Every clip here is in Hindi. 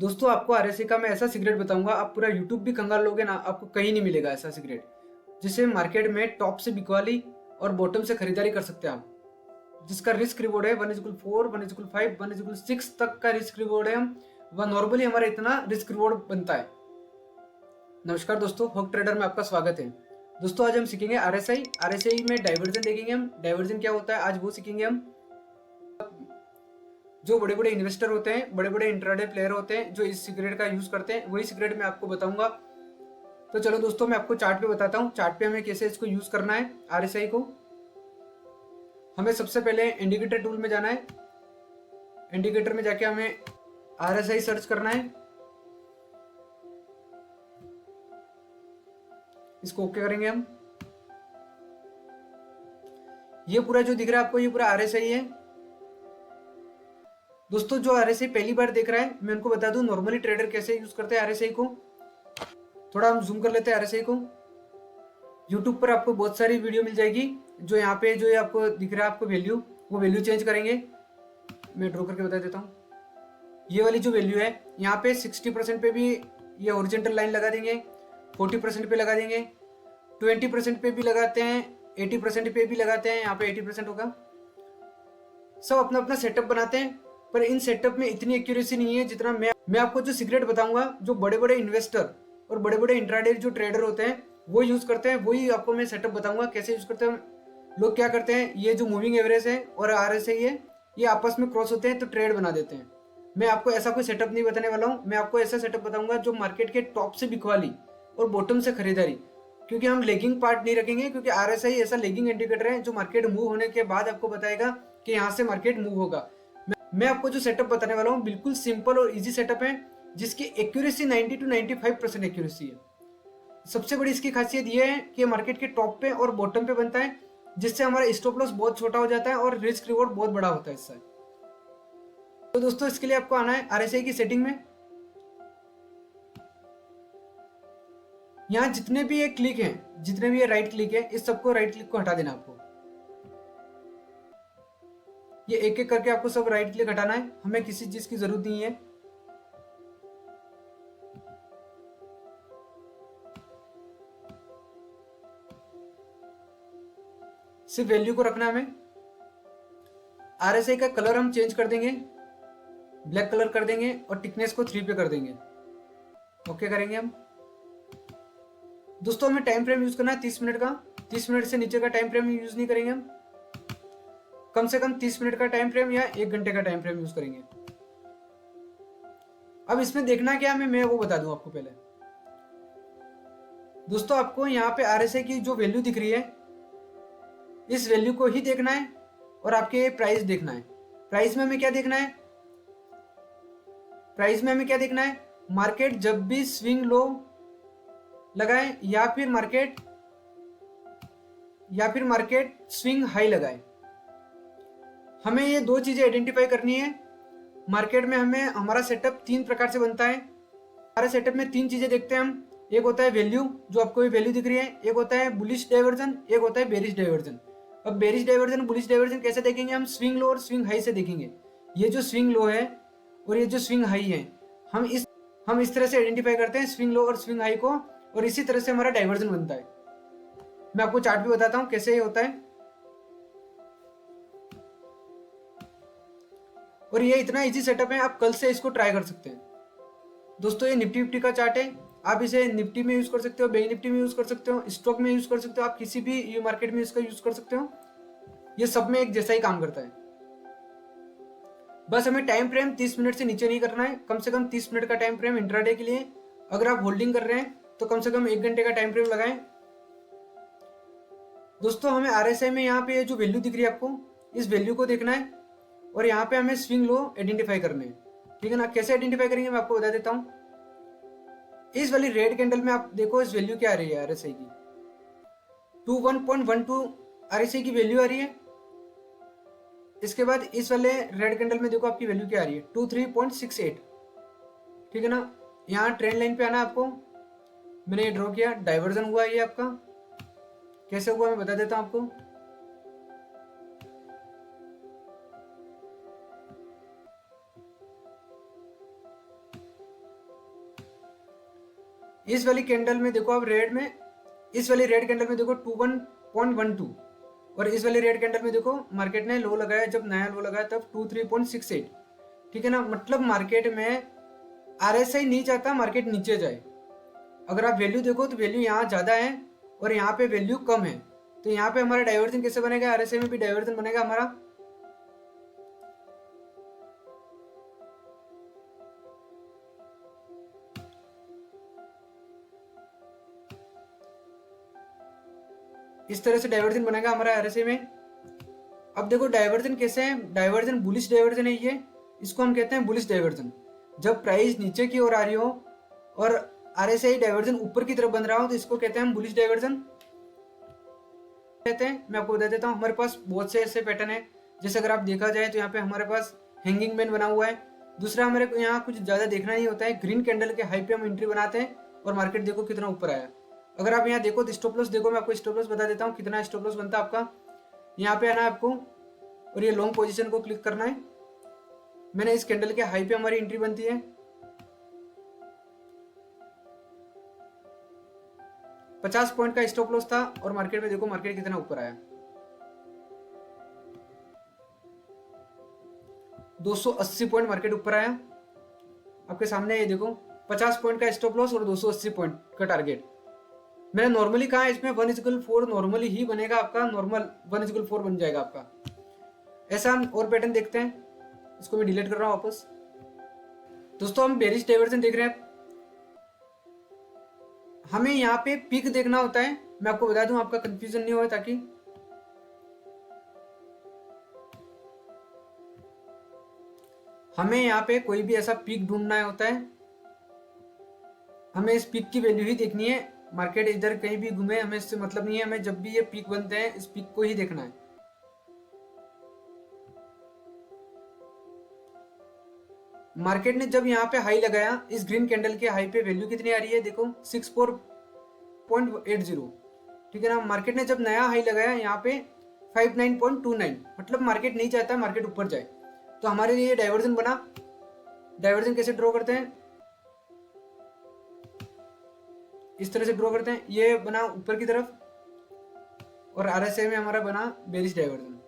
दोस्तों आपको आरएसए का मैं ऐसा सिगरेट बताऊंगा, आप पूरा यूट्यूब भी कंगाल लोगे ना, आपको कहीं नहीं मिलेगा ऐसा सिगरेट जिसे मार्केट में टॉप से बिकवाली और बॉटम से खरीदारी कर सकते हैं आप। जिसका रिस्क रिवॉर्ड है 1:4, 1:5, 1:6 तक का रिस्क रिवॉर्ड है। हम वह नॉर्मली हमारा इतना रिस्क रिवॉर्ड बनता है। नमस्कार दोस्तों, हॉक ट्रेडर में आपका स्वागत है। दोस्तों आज हम सीखेंगे आरएसआई। आरएसआई में डाइवर्जन देखेंगे हम, डाइवर्जन क्या होता है आज वो सीखेंगे हम। जो बड़े बड़े इन्वेस्टर होते हैं, बड़े बड़े इंट्राडे प्लेयर होते हैं जो इस सिगरेट का यूज करते हैं, वही सिगरेट मैं आपको बताऊंगा। तो चलो दोस्तों मैं आपको चार्ट पे बताता हूँ, चार्ट पे हमें कैसे इसको यूज करना है आरएसआई को। हमें सबसे पहले इंडिकेटर टूल में जाना है। इंडिकेटर में जाके हमें आरएसआई सर्च करना है। इसको ओके करेंगे हम। ये पूरा जो दिख रहा है आपको, ये पूरा आरएसआई है। दोस्तों जो आरएसआई पहली बार देख रहा है, मैं उनको बता दूं नॉर्मली ट्रेडर कैसे यूज करते हैं आरएसआई को। थोड़ा हम जूम कर लेते हैं आरएसआई को। यूट्यूब पर आपको बहुत सारी वीडियो मिल जाएगी। जो यहाँ पे जो आपको दिख रहा है आपको वैल्यू, वो वैल्यू चेंज करेंगे। मैं ड्रॉ करके बता देता हूँ। ये वाली जो वैल्यू है यहाँ पे 60% पे भी ये ओरिजेंटल लाइन लगा देंगे, 40% पे लगा देंगे, 20% पे भी लगाते हैं, 80% पे भी लगाते हैं। यहाँ पे 80% होगा। सब अपना अपना सेटअप बनाते हैं, पर इन सेटअप में इतनी एक्यूरेसी नहीं है जितना मैं आपको जो सिगरेट बताऊंगा, जो बड़े बड़े इन्वेस्टर और बड़े बड़े इंट्राडे जो ट्रेडर होते हैं वो यूज करते हैं, वही आपको मैं सेटअप बताऊंगा कैसे यूज करते हैं। लोग क्या करते हैं, ये जो मूविंग एवरेज है और आरएसआई है, ये आपस में क्रॉस होते हैं तो ट्रेड बना देते हैं। मैं आपको ऐसा कोई सेटअप नहीं बताने वाला हूँ। मैं आपको ऐसा सेटअप बताऊंगा जो मार्केट के टॉप से बिकवाली और बॉटम से खरीदारी। क्योंकि हम लेगिंग पार्ट नहीं रखेंगे, क्योंकि आरएसआई ऐसा लेगिंग इंडिकेटर है जो मार्केट मूव होने के बाद आपको बताएगा कि यहाँ से मार्केट मूव होगा। मैं आपको जो सेटअप बताने वाला हूँ बिल्कुल सिंपल और इजी सेटअप है, जिसकी एक्यूरेसी 90 to 95% एक्यूरेसी है। सबसे बड़ी इसकी खासियत यह है कि मार्केट के टॉप पे और बॉटम पे बनता है, जिससे हमारा स्टॉप लॉस बहुत छोटा हो जाता है और रिस्क रिवॉर्ड बहुत बड़ा होता है इससे। तो दोस्तों इसके लिए आपको आना है आरएसआई की सेटिंग में। यहाँ जितने भी ये क्लिक हैं, जितने भी ये राइट क्लिक है, इस सबको राइट क्लिक को हटा देना आपको। ये एक एक करके आपको सब राइट क्लिक हटाना है। हमें किसी चीज की जरूरत नहीं है। सिर्फ वैल्यू को रखना है हमें। आरएसआई का कलर हम चेंज कर देंगे, ब्लैक कलर कर देंगे और थिकनेस को 3 पे कर देंगे। ओके करेंगे हम। दोस्तों हमें टाइम फ्रेम यूज करना है 30 मिनट का। 30 मिनट से नीचे का टाइम फ्रेम यूज नहीं करेंगे हम। कम से कम 30 मिनट का टाइम फ्रेम या 1 घंटे का टाइम फ्रेम यूज करेंगे। अब इसमें देखना क्या है, मैं वो बता दूं आपको पहले। दोस्तों आपको यहाँ पे आरएसआई की जो वैल्यू दिख रही है, इस वैल्यू को ही देखना है और आपके प्राइस देखना है। प्राइस में हमें क्या देखना है, प्राइस में हमें क्या देखना है, मार्केट जब भी स्विंग लो लगाए या फिर मार्केट स्विंग हाई लगाए। हमें ये दो चीजें आइडेंटिफाई करनी है। मार्केट में हमें हमारा सेटअप 3 प्रकार से बनता है। हमारे सेटअप में 3 चीजें देखते हैं हम। एक होता है वैल्यू, जो आपको ये वैल्यू दिख रही है। एक होता है बुलिश डाइवर्जन, एक होता है बेरिश डाइवर्जन। अब बेरिश डाइवर्जन, बुलिश डाइवर्जन कैसे देखेंगे हम, स्विंग लो और स्विंग हाई से देखेंगे। ये जो स्विंग लो है और ये जो स्विंग हाई है, हम इस तरह से आइडेंटिफाई करते हैं स्विंग लो और स्विंग हाई को, और इसी तरह से हमारा डाइवर्जन बनता है। मैं आपको चार्ट भी बताता हूं कैसे ये होता है। और ये इतना इजी सेटअप है, आप कल से इसको ट्राई कर सकते हैं। दोस्तों ये निफ्टी का चार्ट है। आप इसे निफ्टी में यूज कर सकते हो, बैंक निफ्टी में यूज कर सकते हो, स्टॉक में यूज कर सकते हो, आप किसी भी ये मार्केट में इसका यूज कर सकते हो। ये सब में एक जैसा ही काम करता है। बस हमें टाइम फ्रेम 30 मिनट से नीचे नहीं करना है। कम से कम 30 मिनट का टाइम फ्रेम इंट्राडे के लिए। अगर आप होल्डिंग कर रहे हैं तो कम से कम 1 घंटे का टाइम फ्रेम लगाएं। दोस्तों हमें आरएसआई में यहाँ पे जो वैल्यू दिख रही है आपको, इस वैल्यू को देखना है और यहाँ पे हमें स्विंग लो आइडेंटिफाई करने हैं। ठीक है ना। कैसे आइडेंटिफाई करेंगे मैं आपको बता देता हूँ। इस वाली रेड कैंडल में आप देखो इस वैल्यू क्या आ रही है आरएसआई की, 21.12 आरएसआई की वैल्यू आ रही है। इसके बाद इस वाले रेड कैंडल में देखो आपकी वैल्यू क्या आ रही है, 23.68। ठीक है ना। यहाँ ट्रेंड लाइन पे आना है आपको। मैंने ये ड्रॉ किया, डाइवर्जन हुआ ये आपका। कैसे हुआ मैं बता देता हूँ आपको। इस वाली कैंडल में देखो आप रेड में, इस वाली रेड कैंडल में देखो 21.12, और इस वाली रेड कैंडल में देखो मार्केट ने लो लगाया, जब नया लो लगाया तब 23.68। ठीक है ना, मतलब मार्केट में RSI नहीं चाहता मार्केट नीचे जाए। अगर आप वैल्यू देखो तो वैल्यू यहाँ ज़्यादा है और यहाँ पे वैल्यू कम है, तो यहाँ पे हमारा डाइवर्जन कैसे बनेगा, RSI में भी डाइवर्जन बनेगा हमारा। इस तरह से डाइवर्जन बनेगा हमारा RSI में। अब देखो डाइवर्जन कैसे है, डाइवर्जन बुलिश डाइवर्जन है ये, इसको हम कहते हैं बुलिश डाइवर्जन। जब प्राइस नीचे की ओर आ रही हो और RSI डाइवर्जन ऊपर की तरफ बन रहा हो तो इसको कहते हैं हम बुलिश डाइवर्जन कहते हैं। मैं आपको बता देता हूँ, हमारे पास बहुत से ऐसे पैटर्न है, जैसे अगर आप देखा जाए तो यहाँ पे हमारे पास हैंगिंग मैन बना हुआ है। दूसरा हमारे को यहाँ कुछ ज़्यादा देखना नहीं होता है, ग्रीन कैंडल के हाई पे हम एंट्री बनाते हैं और मार्केट देखो कितना ऊपर आया। अगर आप यहाँ देखो तो स्टॉप लॉस देखो, मैं आपको स्टॉप लॉस बता देता हूँ कितना स्टॉप लॉस बनता है आपका। यहाँ पे आना है आपको और ये लॉन्ग पोजीशन को क्लिक करना है। मैंने इस कैंडल के हाई पे हमारी एंट्री बनती है 50 पॉइंट का स्टॉप लॉस था और मार्केट में देखो मार्केट कितना ऊपर आया, 280 पॉइंट मार्केट ऊपर आया आपके सामने। ये देखो 50 पॉइंट का स्टॉप लॉस और 280 पॉइंट का टारगेट। मैंने नॉर्मली कहा इसमें 1:4 नॉर्मली ही बनेगा आपका, नॉर्मल 1:4 बन जाएगा आपका। ऐसा हम और पैटर्न देखते हैं, इसको मैं डिलीट कर रहा हूं वापस। दोस्तों हम बेरिश डाइवर्जन देख रहे हैं, हमें यहाँ पे पीक देखना होता है। मैं आपको बता दूं आपका कंफ्यूजन नहीं हो, ताकि हमें यहाँ पे कोई भी ऐसा पीक ढूंढना होता है, हमें इस पीक की वैल्यू ही देखनी है। मार्केट इधर कहीं भी घूमे हमें इससे मतलब नहीं है, हमें जब भी ये पीक बनते हैं इस पीक को ही देखना है। मार्केट ने जब यहाँ पे हाई लगाया, इस ग्रीन कैंडल के हाई पे वैल्यू कितनी आ रही है देखो 64.80। ठीक है ना, मार्केट ने जब नया हाई लगाया यहाँ पे 59.29, मतलब मार्केट नहीं चाहता मार्केट ऊपर जाए, तो हमारे लिए डाइवर्जन बना। डाइवर्जन कैसे ड्रॉ करते हैं, इस तरह से ड्रॉ करते हैं, ये बना ऊपर की तरफ और RSI में हमारा बना बेरिश डाइवर्जन।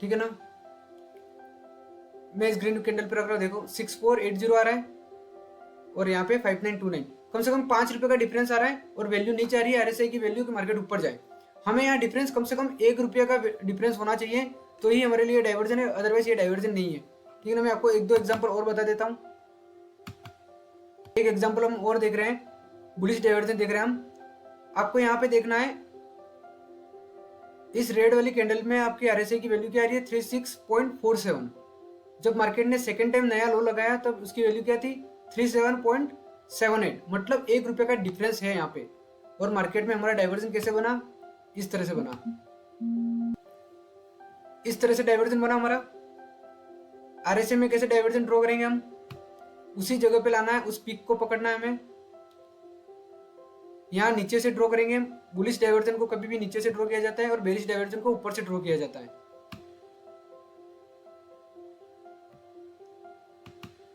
ठीक है ना, मैं इस ग्रीन कैंडल पर रख रहा हूं, देखो 6480 आ रहा है और यहाँ पे 5929, कम से कम 5 रुपए का डिफरेंस आ रहा है और वैल्यू नीचे आ रही है RSI की वैल्यू कि मार्केट ऊपर जाए। हमें यहाँ डिफरेंस कम से कम 1 रुपये का डिफरेंस होना चाहिए तो ही हमारे लिए डाइवर्जन है, अदरवाइज ये डाइवर्जन नहीं है। ठीक है ना, मैं आपको 1-2 एग्जाम्पल और बता देता हूँ। एक एग्जाम्पल हम और देख रहे हैं, बुलिश डाइवर्जन देख रहे हैं हम। आपको यहाँ पे देखना है इस रेड वाली कैंडल में आपकी RSI की वैल्यू क्या आ रही है 36.47। जब मार्केट ने सेकेंड टाइम नया लो लगाया तब उसकी वैल्यू क्या थी 37.78, मतलब 1 रुपये का डिफरेंस है यहाँ पे। और मार्केट में हमारा डाइवर्जन कैसे बना, इस तरह से बना, इस तरह से डाइवर्जन बना हमारा। RSI में कैसे डाइवर्जन ड्रॉ करेंगे हम, उसी जगह पे लाना है, उस पीक को पकड़ना है हमें, यहाँ नीचे से ड्रॉ करेंगे। बुलिश डाइवर्जन को कभी भी नीचे से ड्रॉ किया जाता है और बेरिश डाइवर्जन को ऊपर से ड्रॉ किया जाता है।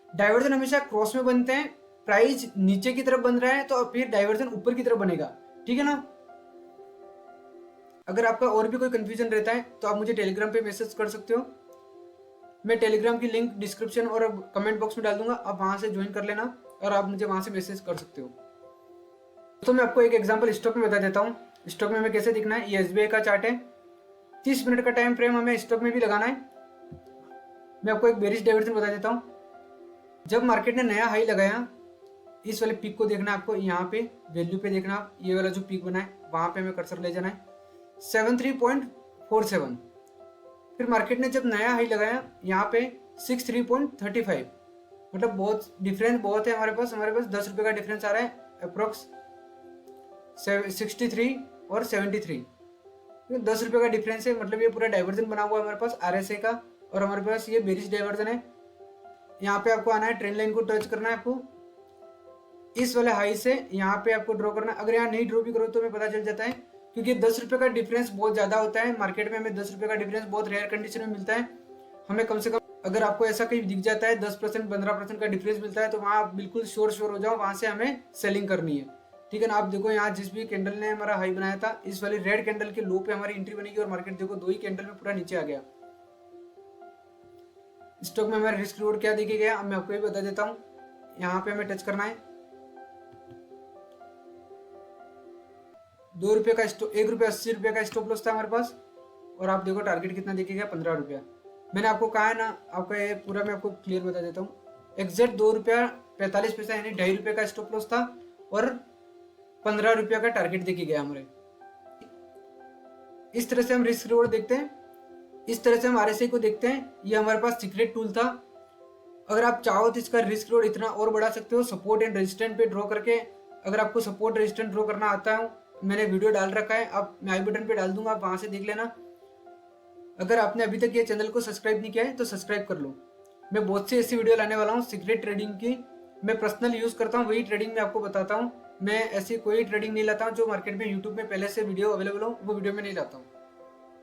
डाइवर्जन हमेशा क्रॉस में बनते हैं, प्राइस नीचे की तरफ बन रहा है तो फिर डाइवर्जन ऊपर की तरफ बनेगा। ठीक है ना, अगर आपका और भी कोई कंफ्यूजन रहता है तो आप मुझे टेलीग्राम पे मैसेज कर सकते हो। मैं टेलीग्राम की लिंक डिस्क्रिप्शन और कमेंट बॉक्स में डाल दूंगा, आप वहां से ज्वाइन कर लेना और आप मुझे वहां से मैसेज कर सकते हो। तो मैं आपको एक एग्जांपल स्टॉक में बता देता हूँ, स्टॉक में हमें कैसे दिखना है। ये SBI का चार्ट है, 30 मिनट का टाइम फ्रेम हमें स्टॉक में भी लगाना है। मैं आपको एक बेरिश डाइवर्जन बता देता हूँ। जब मार्केट ने नया हाई लगाया, इस वाले पीक को देखना है आपको, यहाँ पे वैल्यू पे देखना आप, ये वाला जो पीक बना है वहां पे हमें कर्सर ले जाना है 73.47। फिर मार्केट ने जब नया हाई लगाया यहाँ पे 63.35, मतलब बहुत डिफरेंस बहुत है हमारे पास 10 रुपये का डिफरेंस आ रहा है अप्रोक्स 63 और 73, 10 रुपये का डिफरेंस है। मतलब ये पूरा डाइवर्जन बना हुआ है हमारे पास RSI का, और हमारे पास ये बेरिश डाइवर्जन है। यहाँ पे आपको आना है, ट्रेंड लाइन को टच करना है आपको, इस वाले हाई से यहाँ पे आपको ड्रॉ करना है। अगर यहाँ नहीं ड्रॉ भी करो तो हमें पता चल जाता है, क्योंकि 10 रुपये का डिफरेंस बहुत ज़्यादा होता है मार्केट में। हमें 10 रुपये का डिफरेंस बहुत रेयर कंडीशन में मिलता है, हमें कम से कम अगर आपको ऐसा कहीं दिख जाता है 10% 15% का डिफरेंस मिलता है तो वहाँ आप बिल्कुल श्योर हो जाओ, वहाँ से हमें सेलिंग करनी है। ठीक है ना। आप देखो यहाँ जिस भी कैंडल ने हमारा हाई बनाया था, इस वाली रेड कैंडल के लो पे हमारी एंट्री बनेगी और मार्केट देखो 2 ही कैंडल में पूरा नीचे आ गया। स्टॉक में हमारा रिस्क रिवॉर्ड क्या देखे गया, अब मैं आपको ये बता देता हूँ। यहाँ पे हमें टच करना है ₹2 का स्टॉप, ₹1.80 का स्टॉप लॉस था हमारे पास। और आप देखो टारगेट कितना देखे गया, ₹15। मैंने आपको कहा है ना, आपका ये पूरा मैं आपको क्लियर बता देता हूँ। एग्जैक्ट ₹2.45 यानी ₹2.5 का स्टॉप लॉस था और ₹15 का टारगेट देके गया हमारे। इस तरह से हम रिस्क रिवॉर्ड देखते हैं, इस तरह से हम RSI को देखते हैं। ये हमारे पास सीक्रेट टूल था। अगर आप चाहो तो इसका रिस्क रिवॉर्ड इतना और बढ़ा सकते हो, सपोर्ट एंड रेजिस्टेंस पे ड्रॉ करके। अगर आपको सपोर्ट रेजिस्टेंस ड्रॉ करना आता है, मैंने वीडियो डाल रखा है, आप मैं आई बटन पे डाल दूंगा, आप वहां से देख लेना। अगर आपने अभी तक ये चैनल को सब्सक्राइब नहीं किया है तो सब्सक्राइब कर लो। मैं बहुत सी ऐसी वीडियो लाने वाला हूँ सीक्रेट ट्रेडिंग की। मैं पर्सनल यूज करता हूँ, वही ट्रेडिंग मैं आपको बताता हूँ। मैं ऐसी कोई ट्रेडिंग नहीं लाता हूँ जो मार्केट में यूट्यूब में पहले से वीडियो अवेलेबल हो, वो वीडियो में नहीं लाता हूँ।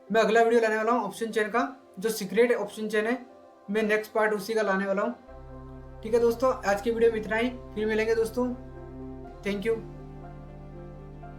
मैं अगला वीडियो लाने वाला हूँ ऑप्शन चेन का, जो सीक्रेट ऑप्शन चेन है, मैं नेक्स्ट पार्ट उसी का लाने वाला हूँ। ठीक है दोस्तों, आज की वीडियो में इतना ही, फिर मिलेंगे दोस्तों। Thank you.